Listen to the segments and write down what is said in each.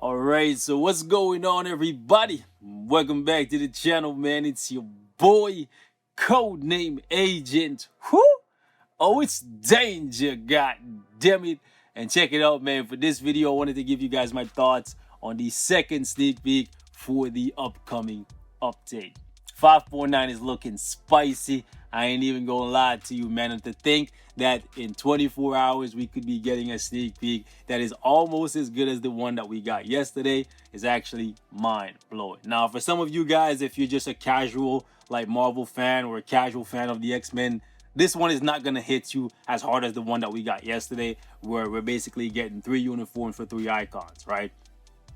Alright, so what's going on, everybody? Welcome back to the channel, man. It's your boy, codename Agent. Whoo! Oh, it's danger, god damn it. And check it out, man. For this video, I wanted to give you guys my thoughts on the second sneak peek for the upcoming update. 5.9 is looking spicy. I ain't even gonna lie to you, man. And to think that in 24 hours we could be getting a sneak peek that is almost as good as the one that we got yesterday is actually mind-blowing. Now, for some of you guys, if you're just a casual like Marvel fan or a casual fan of the X-Men, this one is not gonna hit you as hard as the one that we got yesterday, where we're basically getting 3 uniforms for 3 icons, right?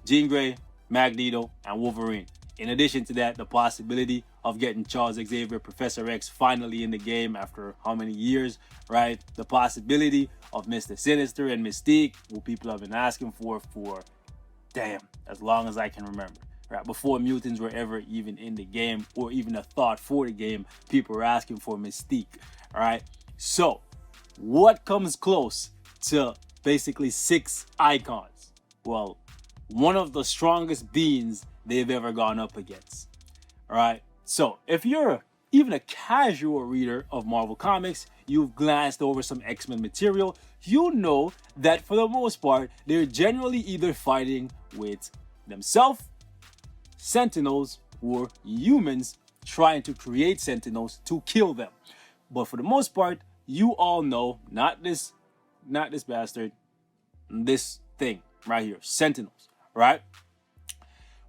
Jean Grey, Magneto, and Wolverine. In addition to that, the possibility of getting Charles Xavier, Professor X finally in the game after how many years, right? The possibility of Mr. Sinister and Mystique, who people have been asking for damn, as long as I can remember. Right? Before mutants were ever even in the game or even a thought for the game, people were asking for Mystique, right? So, what comes close to basically 6 icons? Well, one of the strongest beings they've ever gone up against. All right. So if you're even a casual reader of Marvel Comics, you've glanced over some X-Men material, you know that for the most part, they're generally either fighting with themselves, Sentinels, or humans trying to create Sentinels to kill them. But for the most part, you all know, not this bastard, this thing right here, Sentinels, right?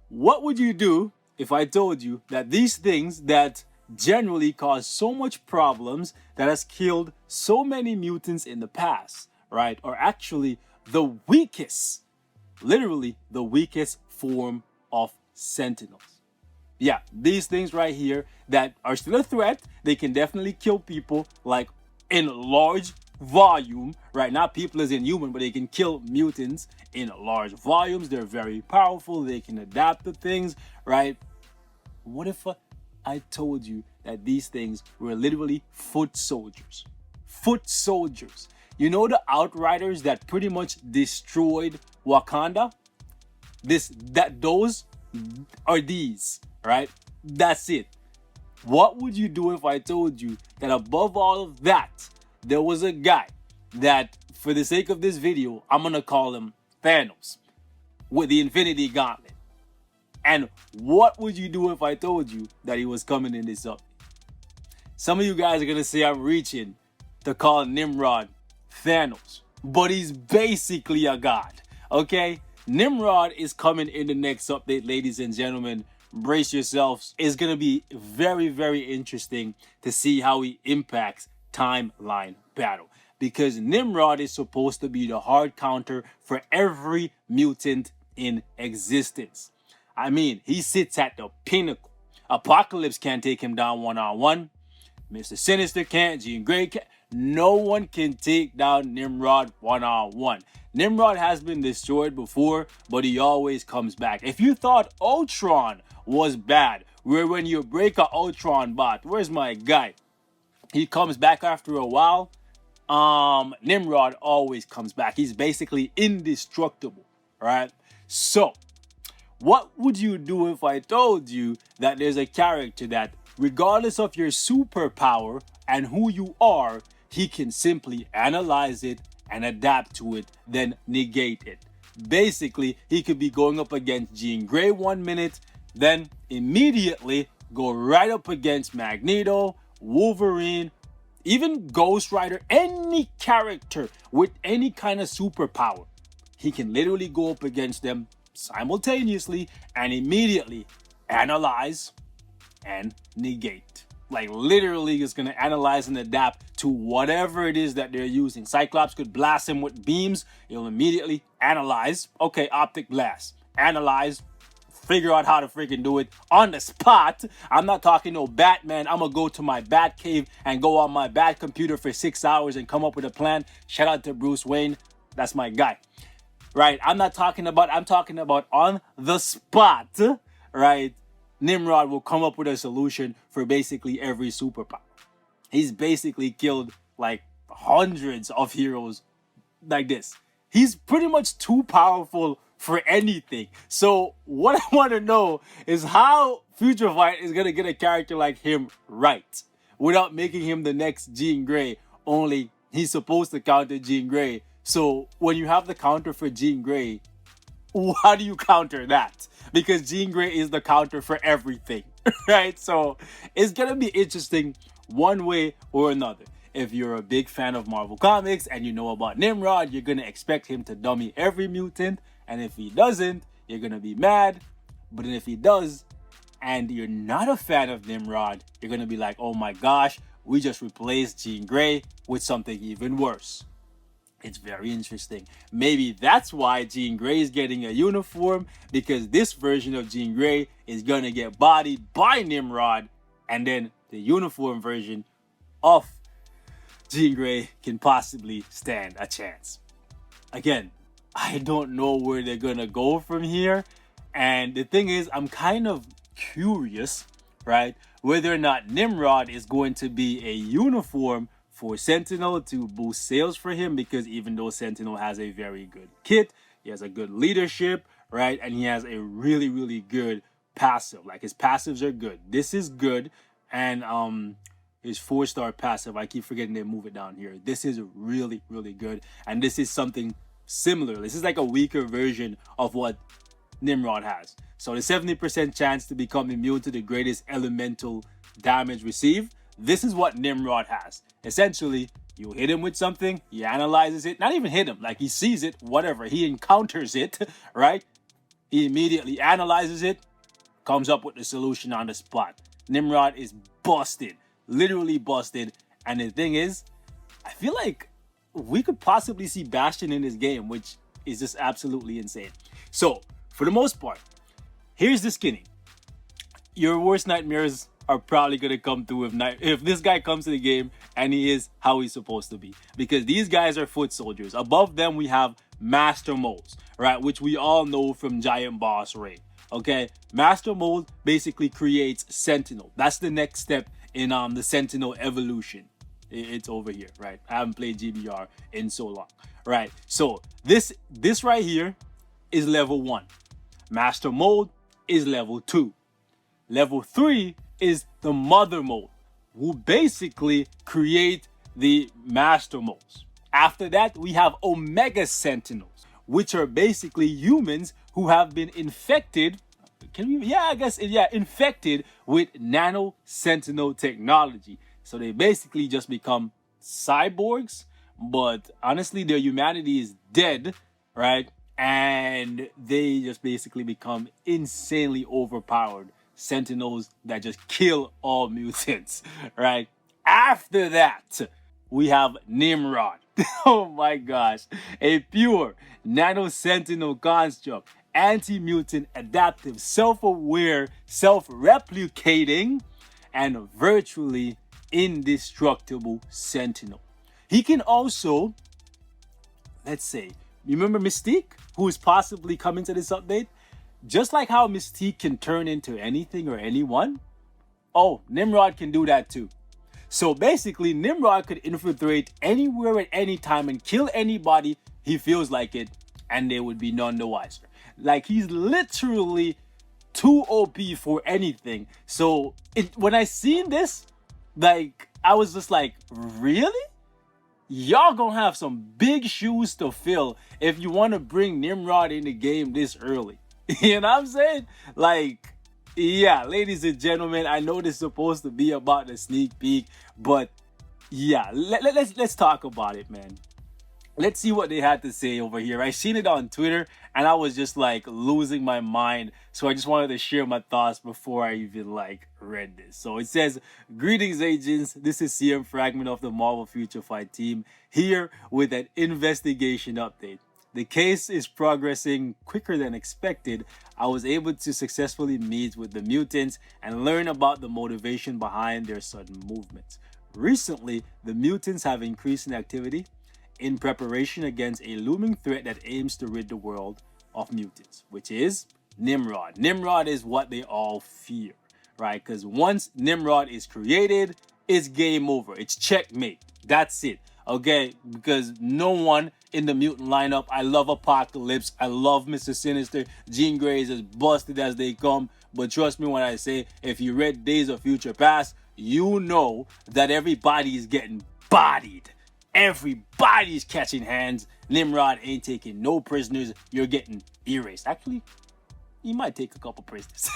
What would you do if I told you that these things that generally cause so much problems that has killed so many mutants in the past, right, are actually the weakest, literally the weakest form of Sentinels? Yeah, these things right here that are still a threat, they can definitely kill people like in large volume, right? Not people as in human, but they can kill mutants in large volumes. They're very powerful. They can adapt to things, right? What if I told you that these things were literally foot soldiers? Foot soldiers. You know the Outriders that pretty much destroyed Wakanda? Those are these, right? That's it. What would you do if I told you that above all of that, there was a guy that, for the sake of this video, I'm gonna call him Thanos with the Infinity Gauntlet? And what would you do if I told you that he was coming in this up? Some of you guys are gonna say I'm reaching to call Nimrod Thanos, but he's basically a god, okay? Nimrod is coming in the next update, ladies and gentlemen. Brace yourselves. It's gonna be very, very interesting to see how he impacts timeline battle, because Nimrod is supposed to be the hard counter for every mutant in existence. I mean, he sits at the pinnacle. Apocalypse can't take him down one-on-one. Mr. Sinister can't. Jean Grey can't. No one can take down Nimrod one-on-one. Nimrod has been destroyed before, but he always comes back. If you thought Ultron was bad, where when you break a Ultron bot, where's my guy? He comes back after a while. Nimrod always comes back. He's basically indestructible, right? So, what would you do if I told you that there's a character that, regardless of your superpower and who you are, he can simply analyze it and adapt to it, then negate it? Basically, he could be going up against Jean Grey 1 minute, then immediately go right up against Magneto, Wolverine, even Ghost Rider, any character with any kind of superpower. He can literally go up against them simultaneously and immediately analyze and negate. Like literally is going to analyze and adapt to whatever it is that they're using. Cyclops could blast him with beams. He'll immediately analyze. Okay, optic blast. Analyze. Figure out how to freaking do it on the spot. I'm not talking no Batman. I'm gonna go to my Bat cave and go on my Bat computer for 6 hours and come up with a plan. Shout out to Bruce Wayne. That's my guy. Right? I'm talking about on the spot. Right? Nimrod will come up with a solution for basically every superpower. He's basically killed like hundreds of heroes like this. He's pretty much too powerful for anything. So what I want to know is how Future Fight is going to get a character like him right without making him the next Jean Grey, only he's supposed to counter Jean Grey. So when you have the counter for Jean Grey, how do you counter that? Because Jean Grey is the counter for everything, right? So it's going to be interesting one way or another. If you're a big fan of Marvel Comics and you know about Nimrod, you're going to expect him to dummy every mutant. And if he doesn't, you're going to be mad. But then if he does, and you're not a fan of Nimrod, you're going to be like, oh my gosh, we just replaced Jean Grey with something even worse. It's very interesting. Maybe that's why Jean Grey is getting a uniform, because this version of Jean Grey is going to get bodied by Nimrod, and then the uniform version of Jean Grey can possibly stand a chance. Again, I don't know where they're going to go from here. And the thing is, I'm kind of curious, right, whether or not Nimrod is going to be a uniform for Sentinel to boost sales for him, because even though Sentinel has a very good kit, he has a good leadership, right, and he has a really, really good passive. Like, his passives are good. This is good. And his 4-star passive, I keep forgetting to move it down here. This is really, really good. And this is something similar. This is like a weaker version of what Nimrod has. So the 70% chance to become immune to the greatest elemental damage received, this is what Nimrod has. Essentially, you hit him with something, he analyzes it, not even hit him, like he sees it, whatever, he encounters it, right? He immediately analyzes it, comes up with the solution on the spot. Nimrod is busted, literally busted. And the thing is, I feel like we could possibly see Bastion in this game, which is just absolutely insane. So, for the most part, here's the skinny. Your worst nightmares are probably going to come through if this guy comes to the game and he is how he's supposed to be. Because these guys are foot soldiers. Above them, we have Master Molds, right? Which we all know from Giant Boss Raid. Okay? Master Mold basically creates Sentinel. That's the next step in the Sentinel evolution. It's over here, right? I haven't played GBR in so long, right? So this right here is level 1. Master Mold is level 2. Level 3 is the Mother Mold, who basically create the Master Molds. After that, we have Omega Sentinels, which are basically humans who have been infected. Infected with Nano Sentinel technology. So they basically just become cyborgs, but honestly, their humanity is dead, right? And they just basically become insanely overpowered Sentinels that just kill all mutants, right? After that, we have Nimrod. Oh my gosh. A pure Nano Sentinel construct, anti-mutant, adaptive, self-aware, self-replicating, and virtually indestructible Sentinel. He can also, let's say, remember Mystique, who is possibly coming to this update? Just like how Mystique can turn into anything or anyone, oh, Nimrod can do that too. So basically, Nimrod could infiltrate anywhere at any time and kill anybody he feels like it, and they would be none the wiser. Like, he's literally too OP for anything. So when I seen this, like, I was just like, really? Y'all gonna have some big shoes to fill if you want to bring Nimrod in the game this early. You know what I'm saying? Like, yeah, ladies and gentlemen, I know this is supposed to be about the sneak peek, but yeah, let's talk about it, man. Let's see what they had to say over here. I seen it on Twitter and I was just like losing my mind. So I just wanted to share my thoughts before I even like read this. So it says, greetings agents, this is CM Fragment of the Marvel Future Fight team here with an investigation update. The case is progressing quicker than expected. I was able to successfully meet with the mutants and learn about the motivation behind their sudden movements. Recently, the mutants have increased in activity in preparation against a looming threat that aims to rid the world of mutants, which is Nimrod. Nimrod is what they all fear, right? Because once Nimrod is created, it's game over. It's checkmate. That's it. okay? Because no one in the mutant lineup. I love Apocalypse. I love Mr. Sinister. Jean Grey is as busted as they come. But trust me when I say, if you read Days of Future Past, you know that everybody is getting bodied. Everybody's catching hands. Nimrod ain't taking no prisoners. You're getting erased. Actually, he might take a couple prisoners.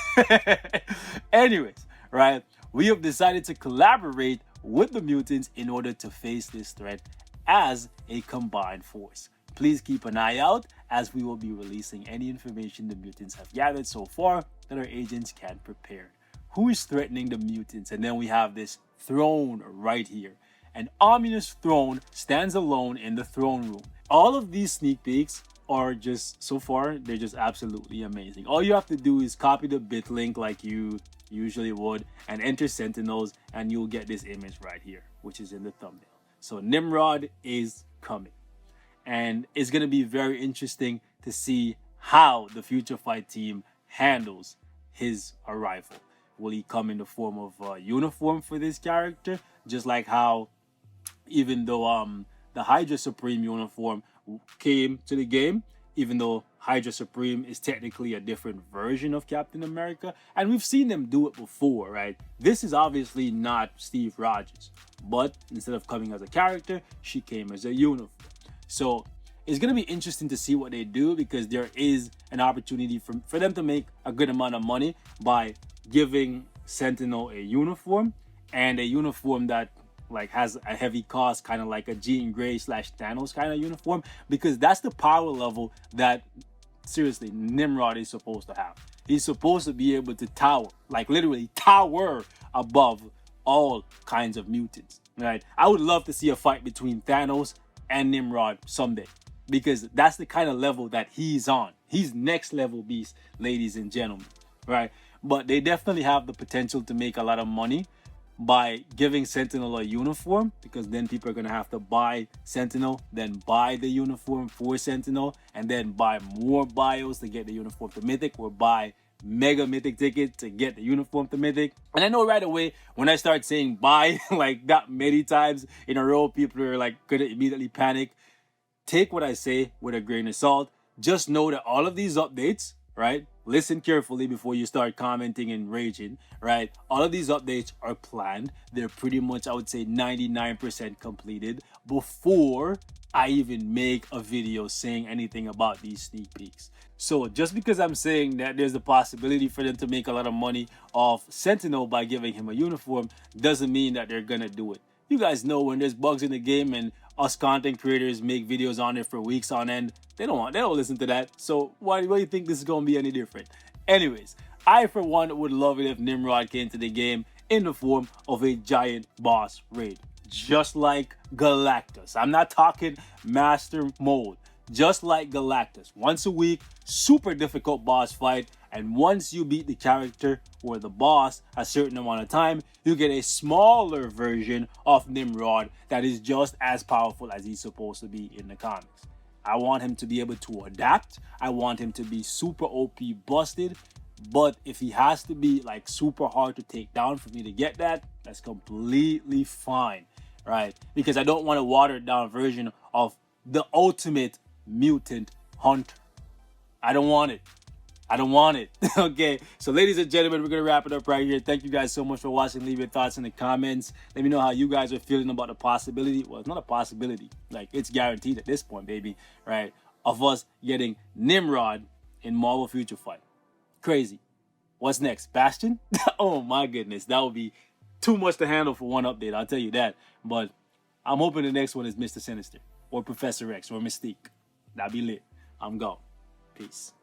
Anyways, right? We have decided to collaborate with the mutants in order to face this threat as a combined force. Please keep an eye out as we will be releasing any information the mutants have gathered so far that our agents can prepare. Who is threatening the mutants? And then we have this throne right here. An ominous throne stands alone in the throne room. All of these sneak peeks are just, so far, they're just absolutely amazing. All you have to do is copy the bit link like you usually would and enter Sentinels, and you'll get this image right here, which is in the thumbnail. So Nimrod is coming. And it's going to be very interesting to see how the Future Fight team handles his arrival. Will he come in the form of a uniform for this character? Just like how, even though the Hydra Supreme uniform came to the game, even though Hydra Supreme is technically a different version of Captain America, and we've seen them do it before, right? This is obviously not Steve Rogers, but instead of coming as a character, she came as a uniform. So it's going to be interesting to see what they do, because there is an opportunity for them to make a good amount of money by giving Sentinel a uniform, and a uniform that like has a heavy cost, kind of like a Jean Grey / Thanos kind of uniform, because that's the power level that, seriously, Nimrod is supposed to have. He's supposed to be able to tower, like literally tower above all kinds of mutants, right? I would love to see a fight between Thanos and Nimrod someday, because that's the kind of level that he's on. He's next level beast, ladies and gentlemen, right? But they definitely have the potential to make a lot of money by giving Sentinel a uniform, because then people are going to have to buy Sentinel, then buy the uniform for Sentinel, and then buy more bios to get the uniform to Mythic, or buy Mega Mythic ticket to get the uniform to Mythic. And I know right away when I start saying buy like that many times in a row, people are like going to immediately panic. Take what I say with a grain of salt. Just know that all of these updates, right? Listen carefully before you start commenting and raging, right? All of these updates are planned. They're pretty much, I would say, 99% completed before I even make a video saying anything about these sneak peeks. So just because I'm saying that there's a possibility for them to make a lot of money off Sentinel by giving him a uniform doesn't mean that they're gonna do it. You guys know when there's bugs in the game and us content creators make videos on it for weeks on end, they don't listen to that. So why do you think this is gonna be any different? Anyways, I for one would love it if Nimrod came to the game in the form of a giant boss raid, just like Galactus. I'm not talking master mode, just like Galactus. Once a week, super difficult boss fight, and once you beat the character or the boss a certain amount of time, you get a smaller version of Nimrod that is just as powerful as he's supposed to be in the comics. I want him to be able to adapt. I want him to be super OP busted. But if he has to be like super hard to take down for me to get that, that's completely fine, right? Because I don't want a watered down version of the ultimate mutant hunter. I don't want it. I don't want it. Okay, so ladies and gentlemen, we're going to wrap it up right here. Thank you guys so much for watching. Leave your thoughts in the comments. Let me know how you guys are feeling about the possibility. Well, it's not a possibility. Like, it's guaranteed at this point, baby, right? Of us getting Nimrod in Marvel Future Fight. Crazy. What's next? Bastion? Oh, my goodness. That would be too much to handle for one update. I'll tell you that. But I'm hoping the next one is Mr. Sinister or Professor X or Mystique. That'd be lit. I'm gone. Peace.